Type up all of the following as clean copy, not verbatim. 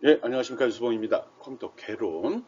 예, 안녕하십니까. 유수봉입니다. 컴퓨터 개론,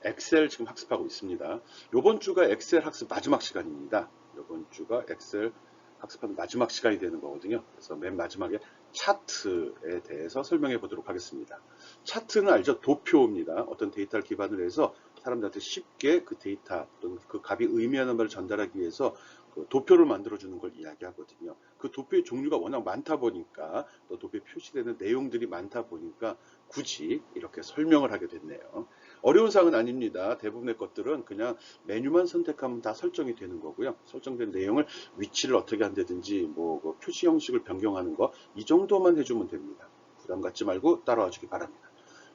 엑셀 지금 학습하고 있습니다. 요번 주가 엑셀 학습 마지막 시간입니다. 요번 주가 엑셀 학습하는 마지막 시간이 되는 거거든요. 그래서 맨 마지막에 차트에 대해서 설명해 보도록 하겠습니다. 차트는 알죠? 도표입니다. 어떤 데이터를 기반으로 해서 사람들한테 쉽게 그 데이터 또는 그 값이 의미하는 바를 전달하기 위해서 그 도표를 만들어주는 걸 이야기하거든요. 그 도표의 종류가 워낙 많다 보니까 또 도표에 표시되는 내용들이 많다 보니까 굳이 이렇게 설명을 하게 됐네요. 어려운 사항은 아닙니다. 대부분의 것들은 그냥 메뉴만 선택하면 다 설정이 되는 거고요. 설정된 내용을 위치를 어떻게 한다든지 뭐 표시 형식을 변경하는 거 이 정도만 해주면 됩니다. 부담 갖지 말고 따라와 주기 바랍니다.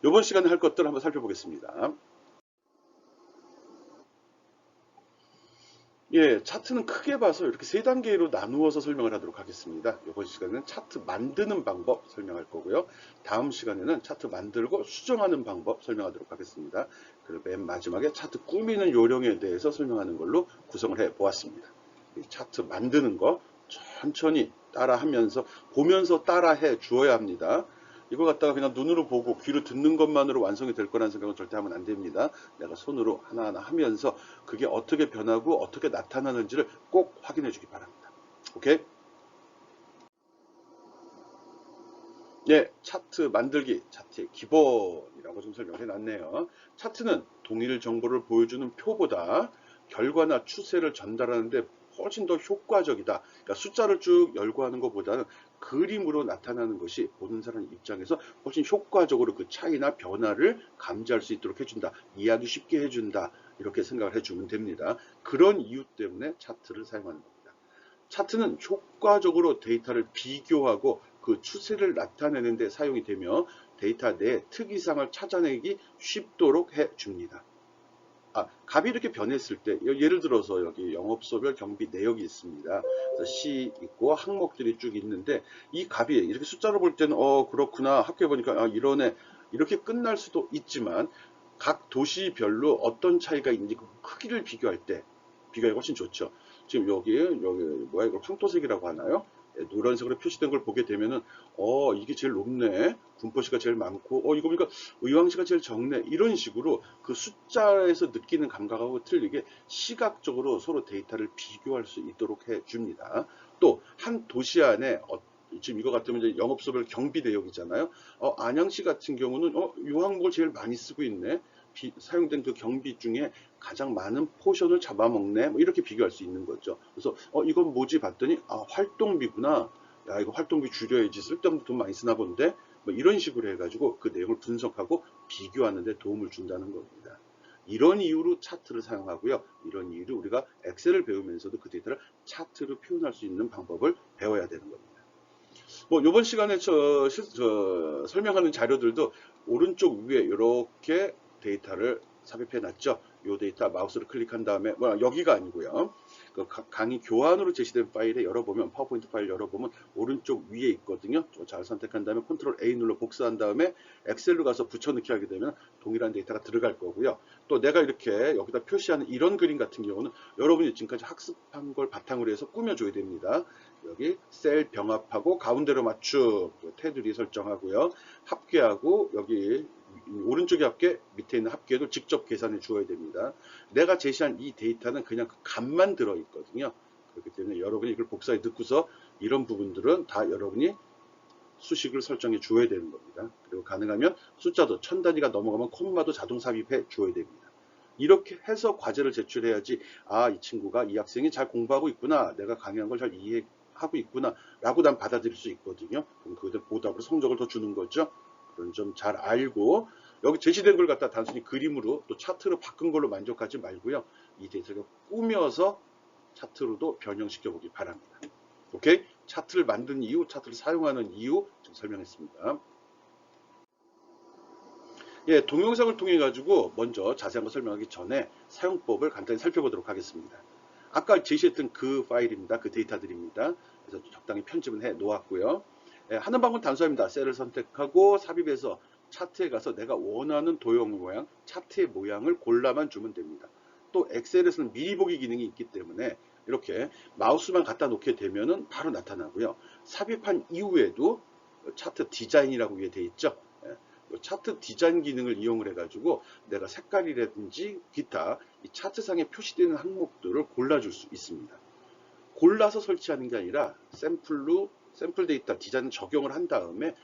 이번 시간에 할 것들 한번 살펴보겠습니다. 예, 차트는 크게 봐서 이렇게 세 단계로 나누어서 설명을 하도록 하겠습니다. 이번 시간에는 차트 만드는 방법 설명할 거고요. 다음 시간에는 차트 만들고 수정하는 방법 설명하도록 하겠습니다. 그리고 맨 마지막에 차트 꾸미는 요령에 대해서 설명하는 걸로 구성을 해 보았습니다. 이 차트 만드는 거 천천히 따라하면서 보면서 따라해 주어야 합니다. 이거 갖다가 그냥 눈으로 보고 귀로 듣는 것만으로 완성이 될 거라는 생각은 절대 하면 안 됩니다. 내가 손으로 하나하나 하면서 그게 어떻게 변하고 어떻게 나타나는지를 꼭 확인해 주기 바랍니다. 오케이? 예, 차트 만들기, 차트의 기본이라고 좀 설명해 놨네요. 차트는 동일 정보를 보여주는 표보다 결과나 추세를 전달하는데 훨씬 더 효과적이다. 그러니까 숫자를 쭉 열거하는 것보다는 그림으로 나타나는 것이 보는 사람 입장에서 훨씬 효과적으로 그 차이나 변화를 감지할 수 있도록 해준다. 이해하기 쉽게 해준다. 이렇게 생각을 해주면 됩니다. 그런 이유 때문에 차트를 사용하는 겁니다. 차트는 효과적으로 데이터를 비교하고 그 추세를 나타내는 데 사용이 되며 데이터 내 특이사항을 찾아내기 쉽도록 해줍니다. 값이 이렇게 변했을 때 예를 들어서 여기 영업소별 경비 내역이 있습니다. 그래서 시 있고 항목들이 쭉 있는데 이 값이 이렇게 숫자로 볼 때는 그렇구나 학교에 보니까 이러네 이렇게 끝날 수도 있지만 각 도시별로 어떤 차이가 있는지 그 크기를 비교할 때 비교가 훨씬 좋죠. 지금 여기 뭐야 이걸 황토색이라고 하나요? 예, 노란색으로 표시된 걸 보게 되면은 이게 제일 높네 분포시가 제일 많고 이거 보니까 의왕시가 제일 적네 이런 식으로 그 숫자에서 느끼는 감각하고 틀리게 시각적으로 서로 데이터를 비교할 수 있도록 해줍니다. 또 한 도시 안에 지금 이거 같으면 이제 영업소별 경비 내역이잖아요. 안양시 같은 경우는 이 항목을 제일 많이 쓰고 있네. 사용된 그 경비 중에 가장 많은 포션을 잡아먹네. 뭐 이렇게 비교할 수 있는 거죠. 그래서 이건 뭐지 봤더니 활동비구나. 야 이거 활동비 줄여야지 쓸데없는 돈 많이 쓰나 본데. 뭐 이런 식으로 해가지고 그 내용을 분석하고 비교하는 데 도움을 준다는 겁니다. 이런 이유로 차트를 사용하고요. 이런 이유로 우리가 엑셀을 배우면서도 그 데이터를 차트로 표현할 수 있는 방법을 배워야 되는 겁니다. 뭐 이번 시간에 설명하는 자료들도 오른쪽 위에 이렇게 데이터를 삽입해 놨죠. 이 데이터 마우스를 클릭한 다음에 여기가 아니고요. 그 강의 교환으로 제시된 파일에 열어보면 파워포인트 파일 열어보면 오른쪽 위에 있거든요. 잘 선택한 다음에 컨트롤 A 눌러 복사한 다음에 엑셀로 가서 붙여넣기 하게 되면 동일한 데이터가 들어갈 거고요. 또 내가 이렇게 여기다 표시하는 이런 그림 같은 경우는 여러분이 지금까지 학습한 걸 바탕으로 해서 꾸며줘야 됩니다. 여기 셀 병합하고 가운데로 맞춤 테두리 설정하고요. 합계하고 여기 오른쪽에 합계 밑에 있는 합계도 직접 계산해 주어야 됩니다. 내가 제시한 이 데이터는 그냥 그 값만 들어있거든요. 그렇기 때문에 여러분이 이걸 복사해 넣고서 이런 부분들은 다 여러분이 수식을 설정해 주어야 되는 겁니다. 그리고 가능하면 숫자도 천 단위가 넘어가면 콤마도 자동 삽입해 주어야 됩니다. 이렇게 해서 과제를 제출해야지 이 친구가 이 학생이 잘 공부하고 있구나 내가 강의한 걸 잘 이해하고 있구나 라고 난 받아들일 수 있거든요. 그럼 그들 보답으로 성적을 더 주는 거죠. 그런 점 잘 알고 여기 제시된 걸 갖다 단순히 그림으로 또 차트로 바꾼 걸로 만족하지 말고요. 이 데이터를 꾸며서 차트로도 변형시켜 보기 바랍니다. 오케이? 차트를 만든 이유, 차트를 사용하는 이유 지금 설명했습니다. 예, 동영상을 통해 가지고 먼저 자세한 거 설명하기 전에 사용법을 간단히 살펴보도록 하겠습니다. 아까 제시했던 그 파일입니다. 그 데이터들입니다. 그래서 적당히 편집은 해 놓았고요. 예, 하는 방법은 단순합니다. 셀을 선택하고 삽입해서 차트에 가서 내가 원하는 도형 모양, 차트의 모양을 골라만 주면 됩니다. 또 엑셀에서는 미리 보기 기능이 있기 때문에 이렇게 마우스만 갖다 놓게 되면은 바로 나타나고요. 삽입한 이후에도 차트 디자인이라고 위에 돼 있죠. 예, 차트 디자인 기능을 이용을 해가지고 내가 색깔이라든지 기타 이 차트상에 표시되는 항목들을 골라줄 수 있습니다. 골라서 설치하는 게 아니라 샘플 데이터 디자인 적용을 한 다음에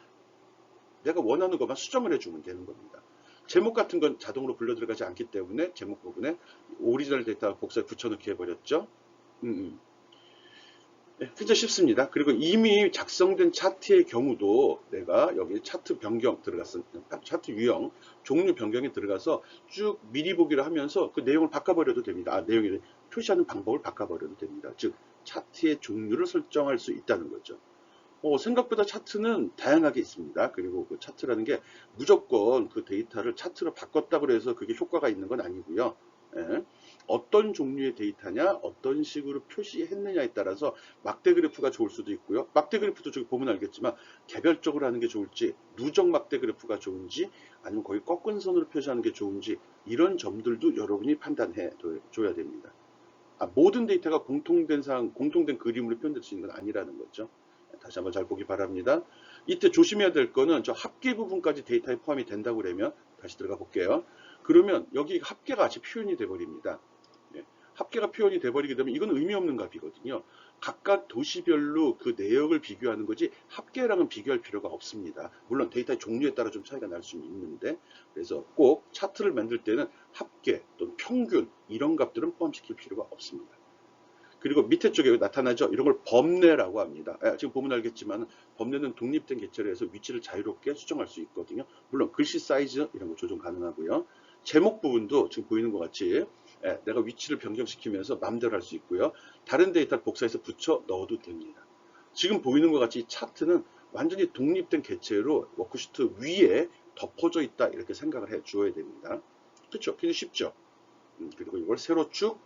내가 원하는 것만 수정을 해주면 되는 겁니다. 제목 같은 건 자동으로 불러 들어가지 않기 때문에 제목 부분에 오리지널 데이터 복사에 붙여넣기 해버렸죠. 네, 진짜 쉽습니다. 그리고 이미 작성된 차트의 경우도 내가 여기 차트 변경 들어갔습니다. 차트 유형, 종류 변경에 들어가서 쭉 미리 보기를 하면서 그 내용을 바꿔버려도 됩니다. 내용을 표시하는 방법을 바꿔버려도 됩니다. 즉, 차트의 종류를 설정할 수 있다는 거죠. 생각보다 차트는 다양하게 있습니다. 그리고 그 차트라는 게 무조건 그 데이터를 차트로 바꿨다고 해서 그게 효과가 있는 건 아니고요. 예. 어떤 종류의 데이터냐, 어떤 식으로 표시했느냐에 따라서 막대 그래프가 좋을 수도 있고요. 막대 그래프도 저기 보면 알겠지만 개별적으로 하는 게 좋을지, 누적 막대 그래프가 좋은지, 아니면 거의 꺾은 선으로 표시하는 게 좋은지, 이런 점들도 여러분이 판단해 줘야 됩니다. 모든 데이터가 공통된 그림으로 표현될 수 있는 건 아니라는 거죠. 다시 한번 잘 보기 바랍니다. 이때 조심해야 될 거는 저 합계 부분까지 데이터에 포함이 된다고 그러면 다시 들어가 볼게요. 그러면 여기 합계가 같이 표현이 돼 버립니다. 합계가 표현이 돼 버리게 되면 이건 의미 없는 값이거든요. 각각 도시별로 그 내역을 비교하는 거지 합계랑은 비교할 필요가 없습니다. 물론 데이터의 종류에 따라 좀 차이가 날 수는 있는데, 그래서 꼭 차트를 만들 때는 합계 또는 평균 이런 값들은 포함시킬 필요가 없습니다. 그리고 밑에 쪽에 나타나죠. 이런 걸 범례라고 합니다. 지금 보면 알겠지만 범례는 독립된 객체로 해서 위치를 자유롭게 수정할 수 있거든요. 물론 글씨 사이즈 이런 거 조정 가능하고요. 제목 부분도 지금 보이는 것 같이 내가 위치를 변경시키면서 마음대로 할 수 있고요. 다른 데이터를 복사해서 붙여 넣어도 됩니다. 지금 보이는 것 같이 차트는 완전히 독립된 객체로 워크시트 위에 덮어져 있다 이렇게 생각을 해 주어야 됩니다. 그렇죠? 굉장히 쉽죠? 그리고 이걸 세로축,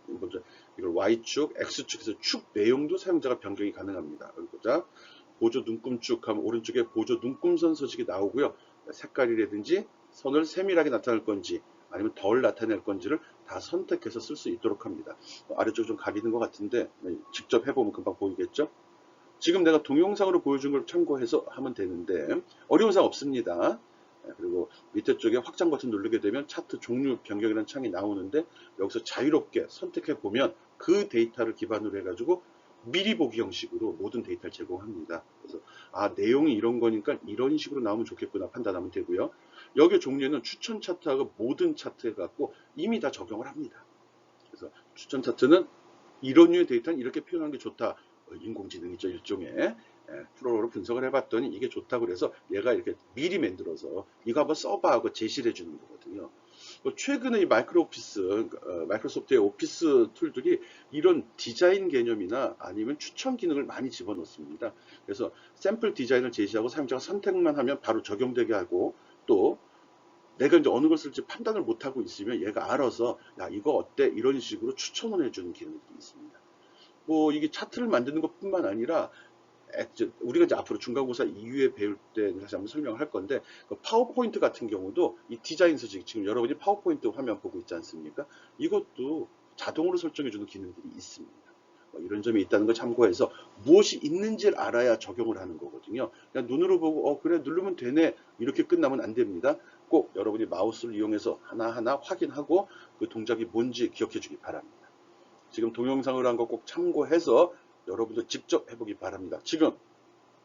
이걸 Y축, X축에서 축 내용도 사용자가 변경이 가능합니다. 보자. 보조 눈금축 하면 오른쪽에 보조 눈금선 서식이 나오고요. 색깔이라든지 선을 세밀하게 나타낼 건지 아니면 덜 나타낼 건지를 다 선택해서 쓸 수 있도록 합니다. 아래쪽 좀 가리는 것 같은데 직접 해보면 금방 보이겠죠? 지금 내가 동영상으로 보여준 걸 참고해서 하면 되는데 어려운 사항 없습니다. 그리고 밑에 쪽에 확장 버튼 누르게 되면 차트 종류 변경이라는 창이 나오는데 여기서 자유롭게 선택해 보면 그 데이터를 기반으로 해가지고 미리 보기 형식으로 모든 데이터를 제공합니다. 그래서 내용이 이런 거니까 이런 식으로 나오면 좋겠구나 판단하면 되고요. 여기 종류에는 추천 차트하고 모든 차트 해갖고 이미 다 적용을 합니다. 그래서 추천 차트는 이런 류의 데이터는 이렇게 표현하는 게 좋다. 인공지능이죠, 일종의. 프로그램으로 분석을 해봤더니 이게 좋다고 그래서 얘가 이렇게 미리 만들어서 이거 한번 써봐 하고 제시를 해주는 거거든요. 최근에 이 마이크로소프트의 오피스 툴들이 이런 디자인 개념이나 아니면 추천 기능을 많이 집어넣습니다. 그래서 샘플 디자인을 제시하고 사용자가 선택만 하면 바로 적용되게 하고, 또 내가 이제 어느 걸 쓸지 판단을 못하고 있으면 얘가 알아서 야 이거 어때 이런 식으로 추천을 해주는 기능들이 있습니다. 이게 차트를 만드는 것뿐만 아니라 우리가 이제 앞으로 중간고사 이후에 배울 때 다시 한번 설명을 할 건데, 그 파워포인트 같은 경우도 이 디자인 서식, 지금 여러분이 파워포인트 화면 보고 있지 않습니까? 이것도 자동으로 설정해주는 기능들이 있습니다. 이런 점이 있다는 걸 참고해서 무엇이 있는지를 알아야 적용을 하는 거거든요. 그냥 눈으로 보고 그래 누르면 되네 이렇게 끝나면 안 됩니다. 꼭 여러분이 마우스를 이용해서 하나하나 확인하고 그 동작이 뭔지 기억해 주기 바랍니다. 지금 동영상으로 한 거 꼭 참고해서 여러분들 직접 해보기 바랍니다. 지금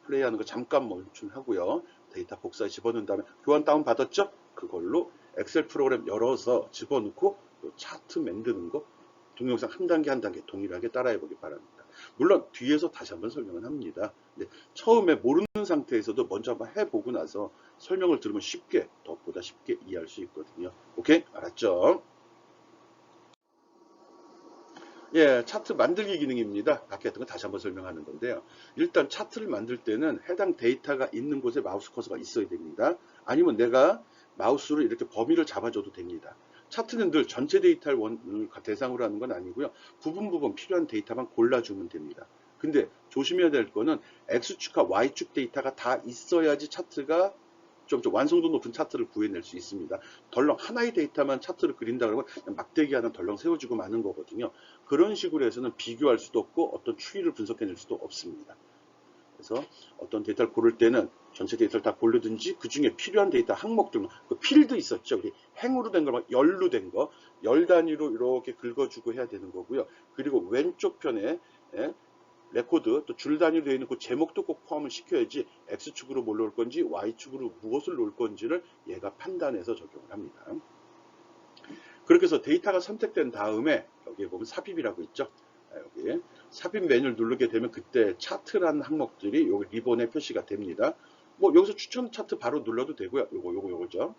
플레이하는 거 잠깐 멈춤하고요. 데이터 복사에 집어넣은 다음에 교환 다운 받았죠? 그걸로 엑셀 프로그램 열어서 집어넣고 차트 만드는 거 동영상 한 단계 한 단계 동일하게 따라해 보기 바랍니다. 물론 뒤에서 다시 한번 설명을 합니다. 근데 처음에 모르는 상태에서도 먼저 한번 해보고 나서 설명을 들으면 보다 쉽게 이해할 수 있거든요. 오케이? 알았죠? 차트 만들기 기능입니다. 아까 했던 거 다시 한번 설명하는 건데요. 일단 차트를 만들 때는 해당 데이터가 있는 곳에 마우스 커서가 있어야 됩니다. 아니면 내가 마우스로 이렇게 범위를 잡아줘도 됩니다. 차트는 늘 전체 데이터를 대상으로 하는 건 아니고요. 부분 필요한 데이터만 골라주면 됩니다. 근데 조심해야 될 거는 X축과 Y축 데이터가 다 있어야지 차트가 좀 완성도 높은 차트를 구해낼 수 있습니다. 덜렁 하나의 데이터만 차트를 그린다 그러면 막대기 하나 덜렁 세워지고 마는 거거든요. 그런 식으로 해서는 비교할 수도 없고 어떤 추이를 분석해낼 수도 없습니다. 그래서 어떤 데이터를 고를 때는 전체 데이터를 다 고르든지 그 중에 필요한 데이터 항목들만, 그 필드 있었죠. 우리 행으로 된 거, 열로 된 거, 열 단위로 이렇게 긁어주고 해야 되는 거고요. 그리고 왼쪽 편에 레코드 또 줄 단위로 되어 있는 그 제목도 꼭 포함을 시켜야지 X축으로 뭘 놓을 건지 Y축으로 무엇을 놓을 건지를 얘가 판단해서 적용을 합니다. 그렇게 해서 데이터가 선택된 다음에 여기에 보면 삽입이라고 있죠. 여기 삽입 메뉴를 누르게 되면 그때 차트라는 항목들이 여기 리본에 표시가 됩니다. 뭐 여기서 추천 차트 바로 눌러도 되고요. 요거죠.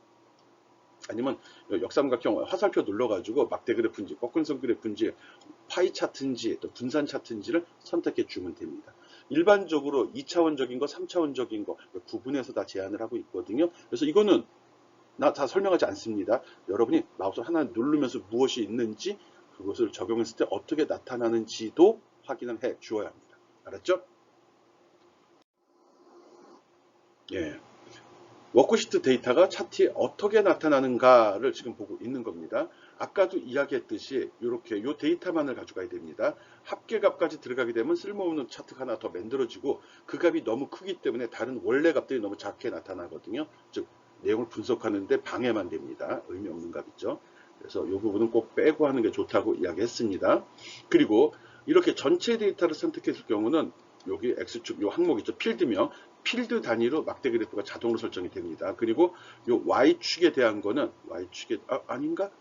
아니면 역삼각형 화살표 눌러가지고 막대 그래프인지 꺾은선 그래프인지 파이 차트인지 또 분산 차트인지를 선택해 주면 됩니다. 일반적으로 2차원적인 거, 3차원적인 거 구분해서 다 제한을 하고 있거든요. 그래서 이거는 나 다 설명하지 않습니다. 여러분이 마우스 하나 누르면서 무엇이 있는지 그것을 적용했을 때 어떻게 나타나는지도 확인을 해 주어야 합니다. 알았죠? 예. 워크시트 데이터가 차트에 어떻게 나타나는가를 지금 보고 있는 겁니다. 아까도 이야기했듯이 이렇게 이 데이터만을 가져가야 됩니다. 합계값까지 들어가게 되면 쓸모없는 차트가 하나 더 만들어지고 그 값이 너무 크기 때문에 다른 원래 값들이 너무 작게 나타나거든요. 즉 내용을 분석하는데 방해만 됩니다. 의미 없는 값이죠. 그래서 이 부분은 꼭 빼고 하는 게 좋다고 이야기했습니다. 그리고 이렇게 전체 데이터를 선택했을 경우는 여기 X축 요 항목 있죠. 필드명. 필드 단위로 막대 그래프가 자동으로 설정이 됩니다. 그리고 요 Y축에 대한 거는 Y축에 아닌가?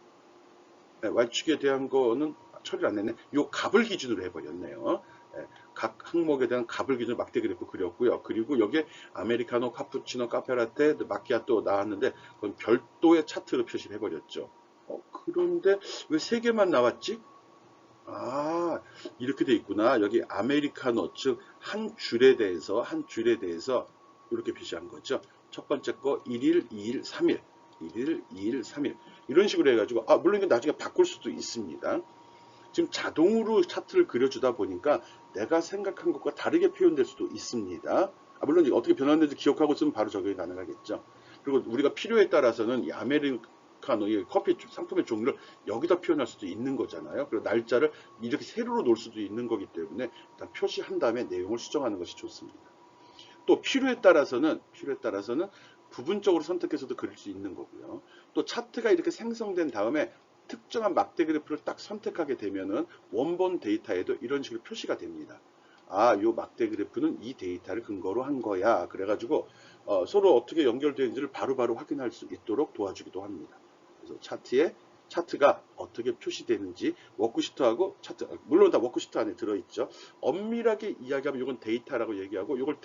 네, Y축에 대한 거는 처리를 안 했네. 요 값을 기준으로 해버렸네요. 네, 각 항목에 대한 값을 기준으로 막대 그래프 그렸고요. 그리고 여기에 아메리카노, 카푸치노, 카페라떼, 마키아또 나왔는데 그건 별도의 차트로 표시를 해버렸죠. 그런데 왜 3개만 나왔지? 아, 이렇게 돼 있구나. 여기 아메리카노, 즉 한 줄에 대해서 이렇게 표시한 거죠. 첫 번째 거 1일, 2일, 3일. 1일, 2일, 3일. 이런 식으로 해가지고 물론 이거 나중에 바꿀 수도 있습니다. 지금 자동으로 차트를 그려주다 보니까 내가 생각한 것과 다르게 표현될 수도 있습니다. 물론 어떻게 변환되는지 기억하고 있으면 바로 적용이 가능하겠죠. 그리고 우리가 필요에 따라서는 이 아메리카노, 이 커피 상품의 종류를 여기다 표현할 수도 있는 거잖아요. 그리고 날짜를 이렇게 세로로 놓을 수도 있는 거기 때문에 일단 표시한 다음에 내용을 수정하는 것이 좋습니다. 또 필요에 따라서는 부분적으로 선택해서도 그릴 수 있는 거고요. 또 차트가 이렇게 생성된 다음에 특정한 막대 그래프를 딱 선택하게 되면은 원본 데이터에도 이런 식으로 표시가 됩니다. 요 막대 그래프는 이 데이터를 근거로 한 거야. 그래가지고 서로 어떻게 연결되는지를 바로바로 확인할 수 있도록 도와주기도 합니다. 그래서 차트가 어떻게 표시되는지 워크시트하고 차트, 물론 다 워크시트 안에 들어있죠. 엄밀하게 이야기하면 이건 데이터라고 얘기하고 이걸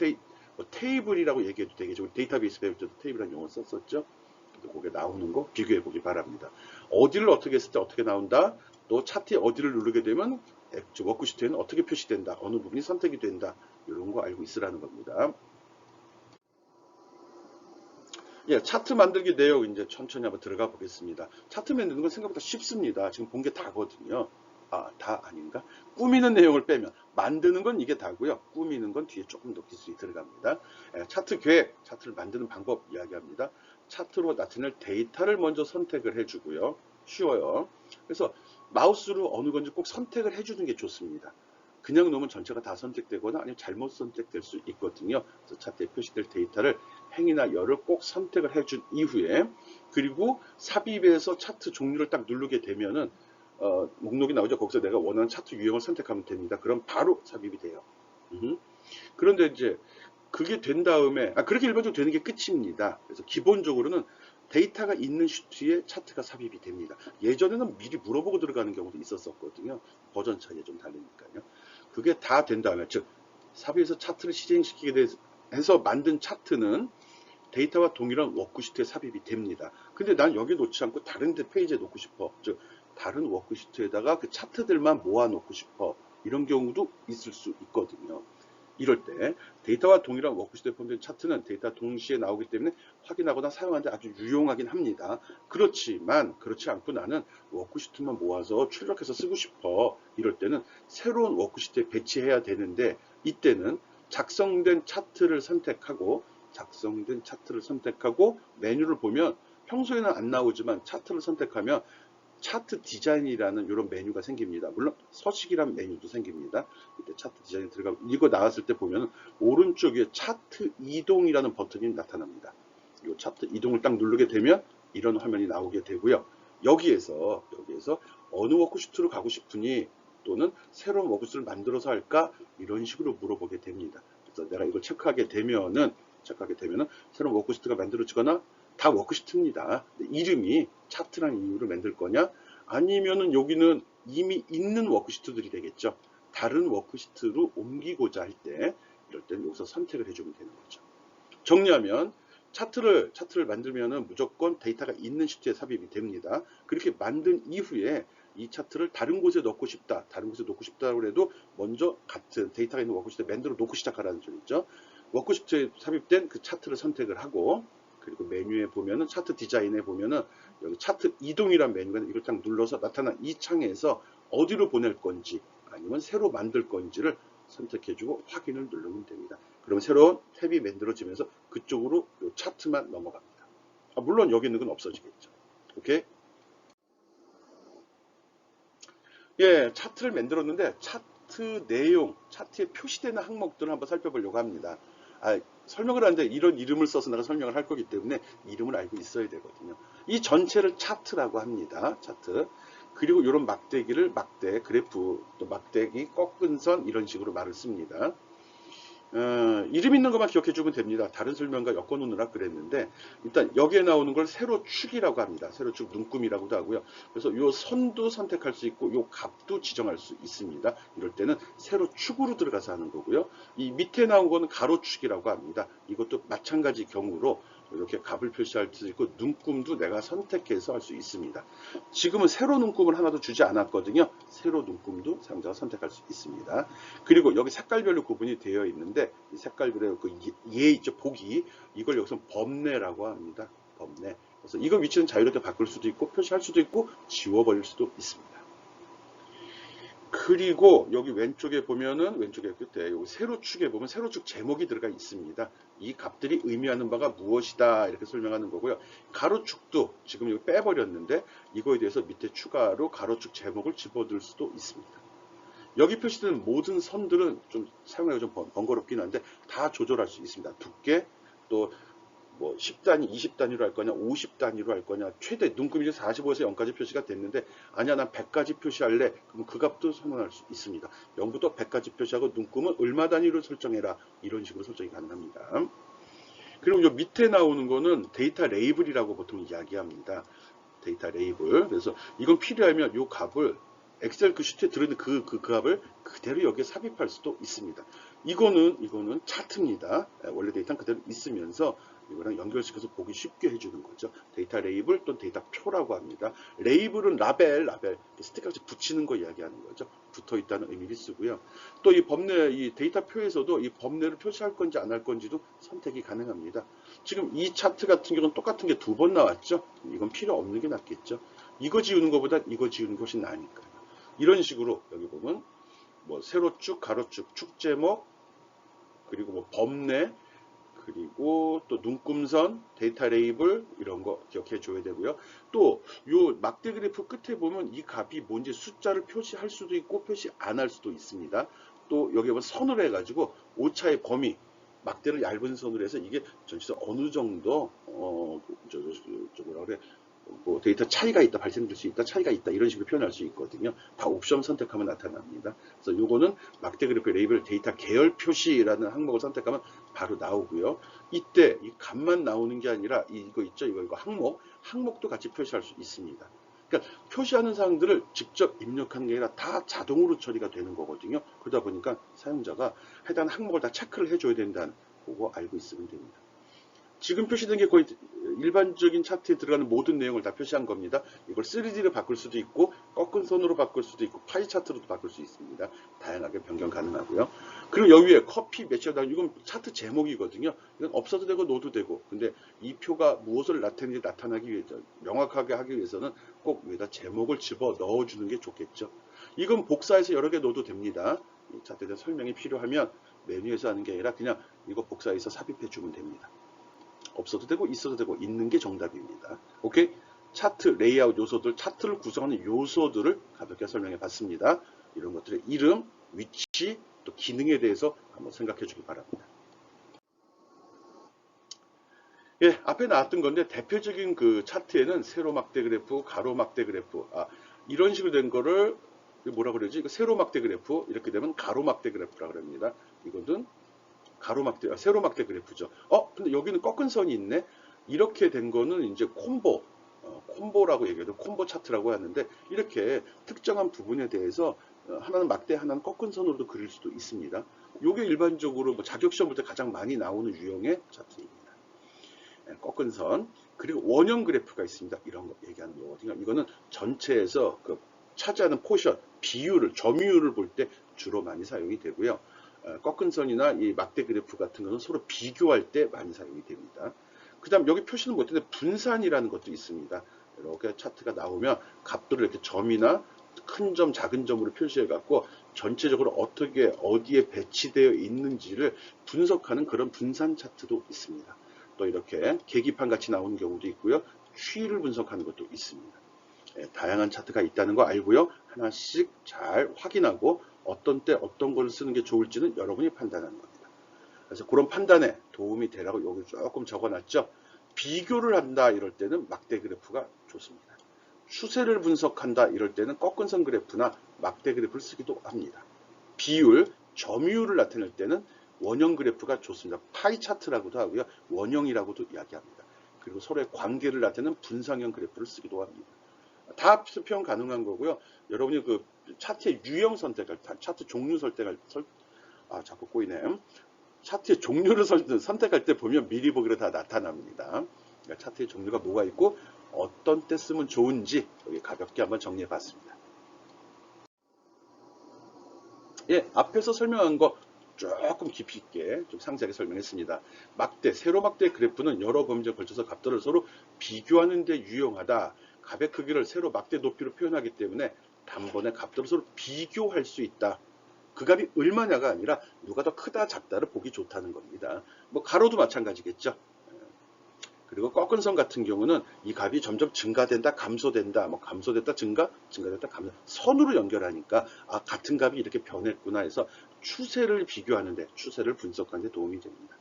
테이블이라고 얘기해도 되겠죠. 우리 데이터베이스 배울 때도 테이블이라는 용어 썼었죠. 그게 나오는 거 비교해 보기 바랍니다. 어디를 어떻게 했을 때 어떻게 나온다. 또 차트에 어디를 누르게 되면 워크시트에는 어떻게 표시된다. 어느 부분이 선택이 된다. 이런 거 알고 있으라는 겁니다. 예, 차트 만들기 내용 이제 천천히 한번 들어가 보겠습니다. 차트 만드는 건 생각보다 쉽습니다. 지금 본 게 다거든요. 다 아닌가? 꾸미는 내용을 빼면 만드는 건 이게 다고요. 꾸미는 건 뒤에 조금 더 기술이 들어갑니다. 차트 계획, 차트를 만드는 방법 이야기합니다. 차트로 나타낼 데이터를 먼저 선택을 해주고요. 쉬워요. 그래서 마우스로 어느 건지 꼭 선택을 해주는 게 좋습니다. 그냥 놓으면 전체가 다 선택되거나 아니면 잘못 선택될 수 있거든요. 그래서 차트에 표시될 데이터를 행이나 열을 꼭 선택을 해준 이후에 그리고 삽입에서 차트 종류를 딱 누르게 되면은 목록이 나오죠. 거기서 내가 원하는 차트 유형을 선택하면 됩니다. 그럼 바로 삽입이 돼요. 그런데 이제 그게 된 다음에 그렇게 일반적으로 되는 게 끝입니다. 그래서 기본적으로는 데이터가 있는 시트에 차트가 삽입이 됩니다. 예전에는 미리 물어보고 들어가는 경우도 있었거든요. 버전 차이가 좀 다르니까요. 그게 다 된 다음에 즉 삽입에서 차트를 실행시키게 해서 만든 차트는 데이터와 동일한 워크시트에 삽입이 됩니다. 근데 난 여기 놓지 않고 다른 페이지에 놓고 싶어. 즉 다른 워크시트에다가 그 차트들만 모아 놓고 싶어. 이런 경우도 있을 수 있거든요. 이럴 때 데이터와 동일한 워크시트에 포함된 차트는 데이터 동시에 나오기 때문에 확인하거나 사용하는데 아주 유용하긴 합니다. 그렇지만 그렇지 않고 나는 워크시트만 모아서 출력해서 쓰고 싶어. 이럴 때는 새로운 워크시트에 배치해야 되는데 이때는 작성된 차트를 선택하고 메뉴를 보면 평소에는 안 나오지만 차트를 선택하면 차트 디자인이라는 이런 메뉴가 생깁니다. 물론 서식이란 메뉴도 생깁니다. 이때 차트 디자인에 들어가면 이거 나왔을 때 보면 오른쪽 위에 차트 이동이라는 버튼이 나타납니다. 이 차트 이동을 딱 누르게 되면 이런 화면이 나오게 되고요. 여기에서 어느 워크시트로 가고 싶으니 또는 새로운 워크시트를 만들어서 할까 이런 식으로 물어보게 됩니다. 그래서 내가 이걸 체크하게 되면은 새로운 워크시트가 만들어지거나 다 워크시트입니다. 이름이 차트라는 이유로 만들 거냐 아니면은 여기는 이미 있는 워크시트들이 되겠죠. 다른 워크시트로 옮기고자 할 때 이럴 때는 여기서 선택을 해주면 되는 거죠. 정리하면 차트를 만들면은 무조건 데이터가 있는 시트에 삽입이 됩니다. 그렇게 만든 이후에 이 차트를 다른 곳에 넣고 싶다고 해도 먼저 같은 데이터가 있는 워크시트에 만들어 놓고 시작하라는 소리죠. 워크시트에 삽입된 그 차트를 선택을 하고 그리고 메뉴에 보면은 차트 디자인에 보면은 여기 차트 이동이란 메뉴가 이걸 딱 눌러서 나타난 이 창에서 어디로 보낼 건지 아니면 새로 만들 건지를 선택해주고 확인을 누르면 됩니다. 그럼 새로운 탭이 만들어지면서 그쪽으로 이 차트만 넘어갑니다. 물론 여기 있는 건 없어지겠죠. 오케이? 예, 차트를 만들었는데 차트 내용, 차트에 표시되는 항목들을 한번 살펴보려고 합니다. 설명을 하는데 이런 이름을 써서 내가 설명을 할 거기 때문에 이름을 알고 있어야 되거든요. 이 전체를 차트라고 합니다. 차트. 그리고 이런 막대기를 막대, 그래프, 또 막대기, 꺾은 선 이런 식으로 말을 씁니다. 이름 있는 것만 기억해 주면 됩니다. 다른 설명과 엮어 놓느라 그랬는데 일단 여기에 나오는 걸 세로축이라고 합니다. 세로축 눈금이라고도 하고요. 그래서 요 선도 선택할 수 있고 요 값도 지정할 수 있습니다. 이럴 때는 세로축으로 들어가서 하는 거고요. 이 밑에 나온 거는 가로축이라고 합니다. 이것도 마찬가지 경우로 이렇게 값을 표시할 수 있고 눈금도 내가 선택해서 할 수 있습니다. 지금은 세로 눈금을 하나도 주지 않았거든요. 세로 눈금도 사용자가 선택할 수 있습니다. 그리고 여기 색깔별로 구분이 되어 있는데 이 색깔별의 그 예 있죠, 보기, 이걸 여기서 범례라고 합니다. 범례. 그래서 이거 위치는 자유롭게 바꿀 수도 있고 표시할 수도 있고 지워버릴 수도 있습니다. 그리고 여기 왼쪽에 보면은 왼쪽에 끝에 여기 세로축에 보면 세로축 제목이 들어가 있습니다. 이 값들이 의미하는 바가 무엇이다 이렇게 설명하는 거고요. 가로축도 지금 여기 빼버렸는데 이거에 대해서 밑에 추가로 가로축 제목을 집어넣을 수도 있습니다. 여기 표시되는 모든 선들은 좀 사용하기가 좀 번거롭긴 한데 다 조절할 수 있습니다. 두께, 또 뭐 10단위, 20단위로 할 거냐, 50단위로 할 거냐, 최대 눈금이 45에서 0까지 표시가 됐는데 아니야 난 100까지 표시할래. 그럼 그 값도 선언할 수 있습니다. 0부터 100까지 표시하고 눈금은 얼마 단위로 설정해라. 이런 식으로 설정이 가능합니다. 그리고 요 밑에 나오는 거는 데이터 레이블이라고 보통 이야기합니다. 데이터 레이블. 그래서 이건 필요하면 요 값을 엑셀 그 시트에 들어있는 그 값을 그대로 여기에 삽입할 수도 있습니다. 이거는 차트입니다. 원래 데이터는 그대로 있으면서 이거랑 연결시켜서 보기 쉽게 해주는 거죠. 데이터 레이블 또는 데이터 표라고 합니다. 레이블은 라벨, 스티커같이 붙이는 거 이야기하는 거죠. 붙어 있다는 의미를 쓰고요. 또 이 범례, 이 데이터 표에서도 이 범례를 표시할 건지 안 할 건지도 선택이 가능합니다. 지금 이 차트 같은 경우는 똑같은 게 2번 나왔죠. 이건 필요 없는 게 낫겠죠. 이거 지우는 것보다 이거 지우는 것이 나으니까요. 이런 식으로 여기 보면 뭐 세로축, 가로축, 축제목, 그리고 뭐 범례, 그리고 또 눈금선, 데이터 레이블 이런 거 기억해 줘야 되고요. 또 요 막대 그래프 끝에 보면 이 값이 뭔지 숫자를 표시할 수도 있고 표시 안 할 수도 있습니다. 또 여기 보면 선으로 해가지고 오차의 범위, 막대를 얇은 선으로 해서 이게 전체적으로 어느 정도 뭐라 그래, 뭐 데이터 차이가 있다, 발생될 수 있다, 차이가 있다 이런 식으로 표현할 수 있거든요. 다 옵션 선택하면 나타납니다. 그래서 요거는 막대 그래프 레이블 데이터 계열 표시라는 항목을 선택하면 바로 나오고요. 이때 이 값만 나오는 게 아니라 이거 있죠, 이거 항목도 같이 표시할 수 있습니다. 그러니까 표시하는 사항들을 직접 입력하는 게 아니라 다 자동으로 처리가 되는 거거든요. 그러다 보니까 사용자가 해당 항목을 다 체크를 해줘야 된다는 그거 알고 있으면 됩니다. 지금 표시된 게 거의 일반적인 차트에 들어가는 모든 내용을 다 표시한 겁니다. 이걸 3D로 바꿀 수도 있고 꺾은 선으로 바꿀 수도 있고 파이 차트로도 바꿀 수 있습니다. 다양하게 변경 가능하고요. 그리고 여기 위에 커피 매치다, 이건 차트 제목이거든요. 이건 없어도 되고 넣어도 되고, 근데 이 표가 무엇을 나타내는지 나타나기 위해서 명확하게 하기 위해서는 꼭 여기다 제목을 집어 넣어주는 게 좋겠죠. 이건 복사해서 여러 개 넣어도 됩니다. 이 차트에 대한 설명이 필요하면 메뉴에서 하는 게 아니라 그냥 이거 복사해서 삽입해 주면 됩니다. 없어도 되고 있어도 되고 있는 게 정답입니다. 오케이? 차트 레이아웃 요소들, 차트를 구성하는 요소들을 가볍게 설명해 봤습니다. 이런 것들의 이름, 위치, 또 기능에 대해서 한번 생각해 주기 바랍니다. 예, 앞에 나왔던 건데 대표적인 그 차트에는 세로 막대 그래프, 가로 막대 그래프, 이런 식으로 된 거를 뭐라 그러지? 세로 막대 그래프, 이렇게 되면 가로 막대 그래프라고 합니다. 이거는 세로 막대 그래프죠. 근데 여기는 꺾은 선이 있네. 이렇게 된 거는 이제 콤보라고 얘기해도 콤보 차트라고 하는데, 이렇게 특정한 부분에 대해서 하나는 막대, 하나는 꺾은 선으로도 그릴 수도 있습니다. 이게 일반적으로 뭐 자격시험 볼 때 가장 많이 나오는 유형의 차트입니다. 꺾은 선, 그리고 원형 그래프가 있습니다. 이런 거 얘기하는 거거든요. 이거는 전체에서 그 차지하는 포션, 비율을, 점유율을 볼 때 주로 많이 사용이 되고요. 꺾은 선이나 이 막대 그래프 같은 거는 서로 비교할 때 많이 사용이 됩니다. 그 다음 여기 표시는 못했는데 분산이라는 것도 있습니다. 이렇게 차트가 나오면 값들을 이렇게 점이나 큰 점, 작은 점으로 표시해 갖고 전체적으로 어떻게 어디에 배치되어 있는지를 분석하는 그런 분산 차트도 있습니다. 또 이렇게 계기판 같이 나오는 경우도 있고요. 추이를 분석하는 것도 있습니다. 다양한 차트가 있다는 거 알고요. 하나씩 잘 확인하고 어떤 때 어떤 걸 쓰는 게 좋을지는 여러분이 판단하는 겁니다. 그래서 그런 판단에 도움이 되라고 여기 조금 적어놨죠. 비교를 한다 이럴 때는 막대 그래프가 좋습니다. 추세를 분석한다 이럴 때는 꺾은 선 그래프나 막대 그래프를 쓰기도 합니다. 비율, 점유율을 나타낼 때는 원형 그래프가 좋습니다. 파이 차트라고도 하고요. 원형이라고도 이야기합니다. 그리고 서로의 관계를 나타내는 분상형 그래프를 쓰기도 합니다. 다 표현 가능한 거고요. 여러분이 그 차트의 유형 선택할, 차트 종류 자꾸 꼬이네. 차트의 종류를 선택할 때 보면 미리 보기로 다 나타납니다. 그러니까 차트의 종류가 뭐가 있고 어떤 때 쓰면 좋은지 여기 가볍게 한번 정리해 봤습니다. 예, 앞에서 설명한 거 조금 깊이 있게 좀 상세하게 설명했습니다. 세로 막대 그래프는 여러 범위에 걸쳐서 값들을 서로 비교하는 데 유용하다. 값의 크기를 세로 막대 높이로 표현하기 때문에 단번에 값들을 서로 비교할 수 있다. 그 값이 얼마냐가 아니라 누가 더 크다 작다를 보기 좋다는 겁니다. 뭐 가로도 마찬가지겠죠. 그리고 꺾은 선 같은 경우는 이 값이 점점 증가된다, 감소된다, 뭐 감소됐다, 증가됐다, 감소. 선으로 연결하니까 같은 값이 이렇게 변했구나 해서 추세를 비교하는데, 추세를 분석하는 데 도움이 됩니다.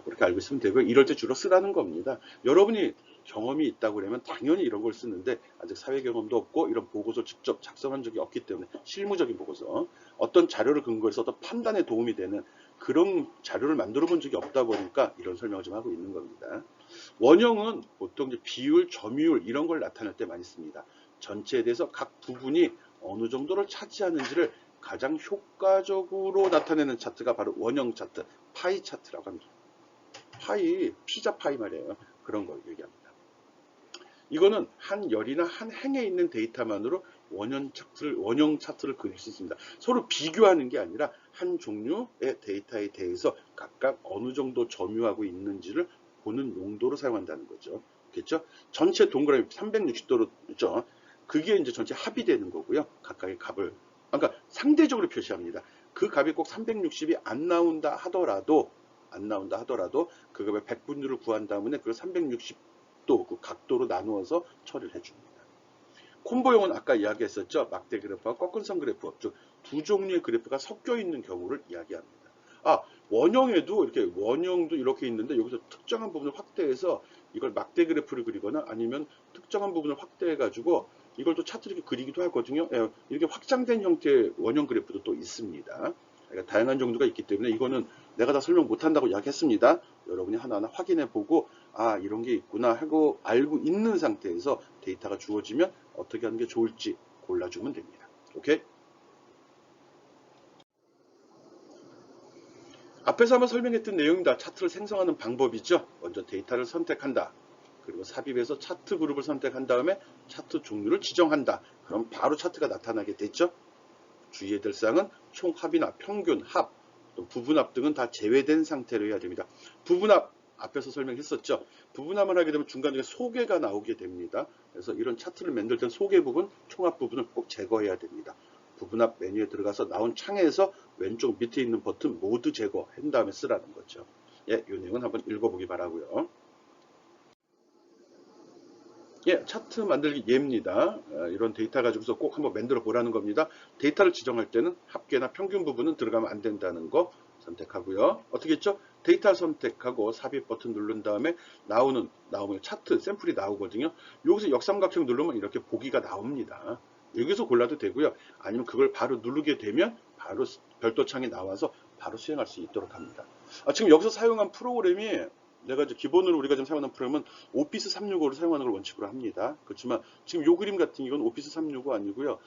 그렇게 알고 있으면 되고요. 이럴 때 주로 쓰라는 겁니다. 여러분이 경험이 있다고 그러면 당연히 이런 걸 쓰는데 아직 사회 경험도 없고 이런 보고서 직접 작성한 적이 없기 때문에 실무적인 보고서, 어떤 자료를 근거해서 어떤 판단에 도움이 되는 그런 자료를 만들어 본 적이 없다 보니까 이런 설명을 좀 하고 있는 겁니다. 원형은 보통 이제 비율, 점유율 이런 걸 나타낼 때 많이 씁니다. 전체에 대해서 각 부분이 어느 정도를 차지하는지를 가장 효과적으로 나타내는 차트가 바로 원형 차트, 파이 차트라고 합니다. 피자 파이 말이에요. 그런 걸 얘기합니다. 이거는 한 열이나 한 행에 있는 데이터만으로 원형 차트를 그릴 수 있습니다. 서로 비교하는 게 아니라 한 종류의 데이터에 대해서 각각 어느 정도 점유하고 있는지를 보는 용도로 사용한다는 거죠. 그렇죠? 전체 동그라미 360도로 있죠. 그게 이제 전체 합이 되는 거고요. 각각의 값을, 그러니까 상대적으로 표시합니다. 그 값이 꼭 360이 안 나온다 하더라도 그 값의 백분율을 구한 다음에 그걸 360도 그 각도로 나누어서 처리를 해줍니다. 콤보용은 아까 이야기했었죠. 막대 그래프와 꺾은 선 그래프, 즉 두 종류의 그래프가 섞여 있는 경우를 이야기합니다. 원형도 이렇게 있는데 여기서 특정한 부분을 확대해서 이걸 막대 그래프를 그리거나 아니면 특정한 부분을 확대해 가지고 이걸 또 차트로 이렇게 그리기도 하거든요. 이렇게 확장된 형태의 원형 그래프도 또 있습니다. 그러니까 다양한 정도가 있기 때문에 이거는 내가 다 설명 못한다고 이야기했습니다. 여러분이 하나하나 확인해 보고 이런 게 있구나 하고 알고 있는 상태에서 데이터가 주어지면 어떻게 하는 게 좋을지 골라주면 됩니다. 오케이? 앞에서 한번 설명했던 내용입니다. 차트를 생성하는 방법이죠. 먼저 데이터를 선택한다. 그리고 삽입해서 차트 그룹을 선택한 다음에 차트 종류를 지정한다. 그럼 바로 차트가 나타나게 됐죠. 주의해야 될 사항은 총합이나 평균, 합, 또 부분합 등은 다 제외된 상태로 해야 됩니다. 부분합 앞에서 설명했었죠. 부분합을 하게 되면 중간중간에 소개가 나오게 됩니다. 그래서 이런 차트를 만들 땐 소개 부분, 총합 부분을 꼭 제거해야 됩니다. 부분합 메뉴에 들어가서 나온 창에서 왼쪽 밑에 있는 버튼 모두 제거한 다음에 쓰라는 거죠. 이 내용은 한번 읽어보기 바라고요. 예, 차트 만들기 예입니다. 이런 데이터 가지고서 꼭 한번 만들어 보라는 겁니다. 데이터를 지정할 때는 합계나 평균 부분은 들어가면 안 된다는 거 선택하고요. 어떻게 했죠? 데이터 선택하고 삽입 버튼 누른 다음에 나오면 차트 샘플이 나오거든요. 여기서 역삼각형 누르면 이렇게 보기가 나옵니다. 여기서 골라도 되고요. 아니면 그걸 바로 누르게 되면 바로 별도 창이 나와서 바로 수행할 수 있도록 합니다. 지금 여기서 사용한 프로그램이 내가 이제 기본으로 우리가 지금 사용하는 프로그램은 오피스 365를 사용하는 걸 원칙으로 합니다. 그렇지만 지금 요 그림 같은 경우는 오피스 365 아니고요.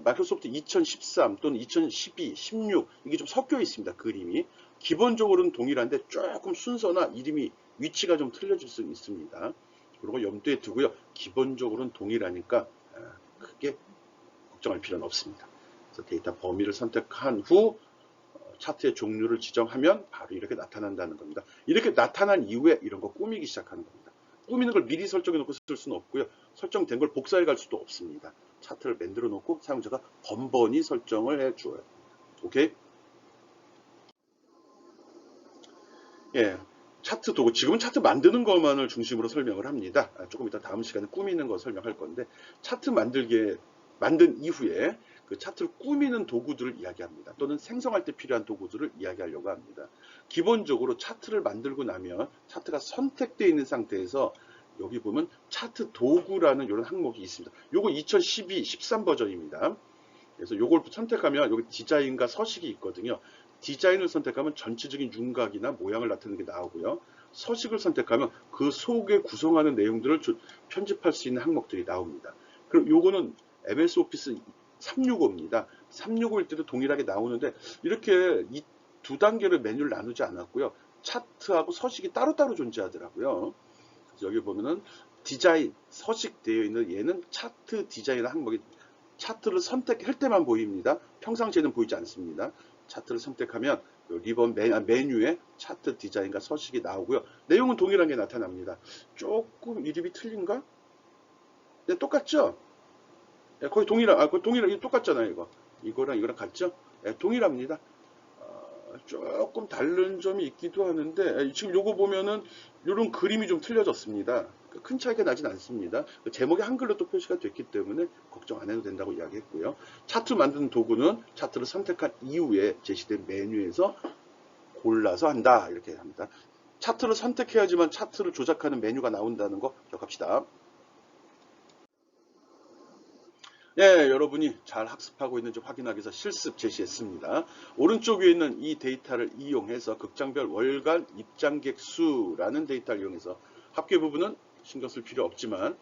마이크로소프트 2013 또는 2012, 16 이게 좀 섞여 있습니다. 그림이. 기본적으로는 동일한데 조금 순서나 이름이 위치가 좀 틀려질 수 있습니다. 그리고 염두에 두고요. 기본적으로는 동일하니까 크게 걱정할 필요는 없습니다. 그래서 데이터 범위를 선택한 후 차트의 종류를 지정하면 바로 이렇게 나타난다는 겁니다. 이렇게 나타난 이후에 이런 거 꾸미기 시작하는 겁니다. 꾸미는 걸 미리 설정해 놓고 쓸 수는 없고요. 설정된 걸 복사해 갈 수도 없습니다. 차트를 만들어 놓고 사용자가 번번이 설정을 해 주어요. 오케이? 예. 차트 도구, 지금은 차트 만드는 것만을 중심으로 설명을 합니다. 조금 이따 다음 시간에 꾸미는 거 설명할 건데, 차트 만든 이후에 그 차트를 꾸미는 도구들을 이야기합니다. 또는 생성할 때 필요한 도구들을 이야기하려고 합니다. 기본적으로 차트를 만들고 나면 차트가 선택되어 있는 상태에서 여기 보면 차트 도구라는 이런 항목이 있습니다. 요거 2012, 13 버전입니다. 그래서 요걸 선택하면 여기 디자인과 서식이 있거든요. 디자인을 선택하면 전체적인 윤곽이나 모양을 나타내는 게 나오고요. 서식을 선택하면 그 속에 구성하는 내용들을 편집할 수 있는 항목들이 나옵니다. 그리고 요거는 MS 오피스 365입니다. 365일 때도 동일하게 나오는데 이렇게 이 두 단계를 메뉴를 나누지 않았고요. 차트하고 서식이 따로따로 존재하더라고요. 그래서 여기 보면은 디자인, 서식 되어 있는 얘는 차트 디자인 항목이 차트를 선택할 때만 보입니다. 평상시에는 보이지 않습니다. 차트를 선택하면 리본 메뉴에 차트 디자인과 서식이 나오고요. 내용은 동일한 게 나타납니다. 조금 이름이 틀린가? 네, 똑같죠? 네, 거의 이거 똑같잖아요, 이거. 이거랑 같죠? 네, 동일합니다. 조금 다른 점이 있기도 하는데, 지금 요거 보면은, 요런 그림이 좀 틀려졌습니다. 큰 차이가 나진 않습니다. 제목이 한글로 또 표시가 됐기 때문에 걱정 안 해도 된다고 이야기했고요. 차트 만드는 도구는 차트를 선택한 이후에 제시된 메뉴에서 골라서 한다. 이렇게 합니다. 차트를 선택해야지만 차트를 조작하는 메뉴가 나온다는 거 기억합시다. 예, 여러분이 잘 학습하고 있는지 확인하기 위해서 실습 제시했습니다. 오른쪽 위에 있는 이 데이터를 이용해서 극장별 월간 입장객 수라는 데이터를 이용해서 합계 부분은 신경 쓸 필요 없지만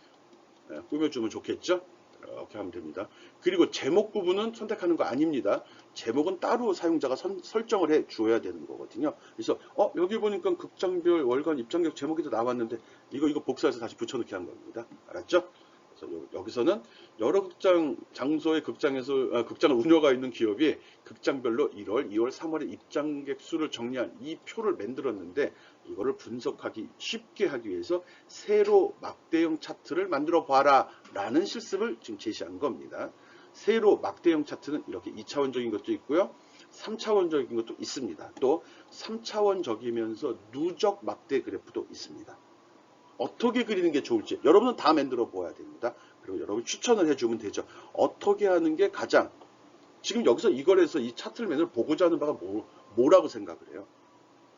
꾸며주면 좋겠죠? 이렇게 하면 됩니다. 그리고 제목 부분은 선택하는 거 아닙니다. 제목은 따로 사용자가 설정을 해 주어야 되는 거거든요. 그래서 여기 보니까 극장별 월간 입장객 제목이 나왔는데 이거 복사해서 다시 붙여넣기 한 겁니다. 알았죠? 그래서 여기서는 여러 극장 장소의 극장을 운영하고 있는 기업이 극장별로 1월, 2월, 3월의 입장객 수를 정리한 이 표를 만들었는데 이거를 분석하기 쉽게 하기 위해서 새로 막대형 차트를 만들어 봐라 라는 실습을 지금 제시한 겁니다. 새로 막대형 차트는 이렇게 2차원적인 것도 있고요. 3차원적인 것도 있습니다. 또 3차원적이면서 누적 막대 그래프도 있습니다. 어떻게 그리는 게 좋을지 여러분은 다 만들어 보아야 됩니다. 그리고 여러분 추천을 해주면 되죠. 어떻게 하는 게 가장 지금 여기서 이걸 해서 이 차트를 맨날 보고자 하는 바가 뭐라고 생각을 해요?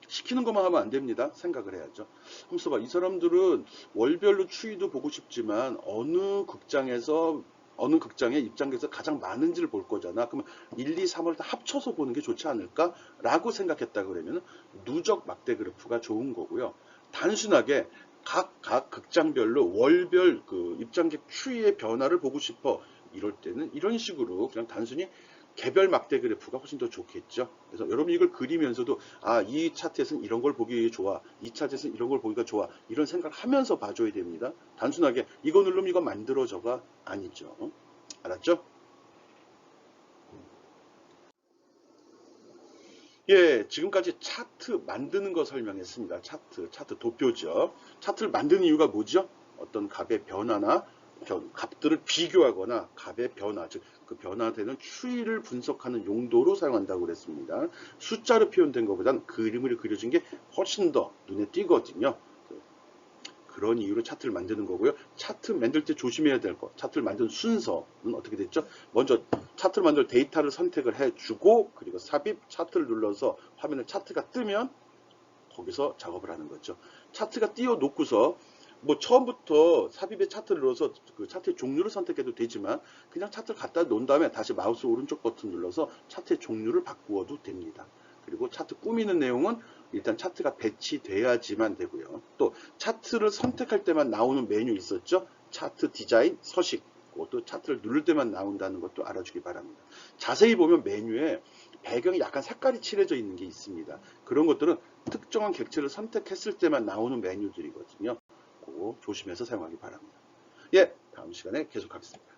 시키는 것만 하면 안 됩니다. 생각을 해야죠. 한번 써봐. 이 사람들은 월별로 추이도 보고 싶지만 어느 극장의 입장에서 가장 많은지를 볼 거잖아. 그러면 1, 2, 3을 다 합쳐서 보는 게 좋지 않을까? 라고 생각했다 그러면 누적 막대 그래프가 좋은 거고요. 단순하게 각 극장별로 월별 그 입장객 추이의 변화를 보고 싶어. 이럴 때는 이런 식으로 그냥 단순히 개별 막대 그래프가 훨씬 더 좋겠죠. 그래서 여러분 이걸 그리면서도 이 차트에서는 이런 걸 보기 좋아. 이 차트에서는 이런 걸 보기가 좋아. 이런 생각을 하면서 봐줘야 됩니다. 단순하게 이거 누르면 이거 만들어져가 아니죠. 알았죠? 예, 지금까지 차트 만드는 거 설명했습니다. 차트 도표죠. 차트를 만드는 이유가 뭐죠? 어떤 값의 변화나 값들을 비교하거나 값의 변화, 즉 그 변화되는 추이를 분석하는 용도로 사용한다고 그랬습니다. 숫자로 표현된 것보다는 그림을 그려준 게 훨씬 더 눈에 띄거든요. 그런 이유로 차트를 만드는 거고요. 차트 만들 때 조심해야 될 거, 차트를 만드는 순서는 어떻게 됐죠? 먼저 차트를 만들 데이터를 선택을 해주고, 그리고 삽입 차트를 눌러서 화면에 차트가 뜨면 거기서 작업을 하는 거죠. 차트가 띄워 놓고서 뭐 처음부터 삽입의 차트를 눌러서 그 차트의 종류를 선택해도 되지만, 그냥 차트를 갖다 놓은 다음에 다시 마우스 오른쪽 버튼 눌러서 차트의 종류를 바꾸어도 됩니다. 그리고 차트 꾸미는 내용은 일단 차트가 배치돼야지만 되고요. 또 차트를 선택할 때만 나오는 메뉴 있었죠? 차트 디자인, 서식, 그것도 차트를 누를 때만 나온다는 것도 알아주기 바랍니다. 자세히 보면 메뉴에 배경이 약간 색깔이 칠해져 있는 게 있습니다. 그런 것들은 특정한 객체를 선택했을 때만 나오는 메뉴들이거든요. 그거 조심해서 사용하기 바랍니다. 예, 다음 시간에 계속하겠습니다.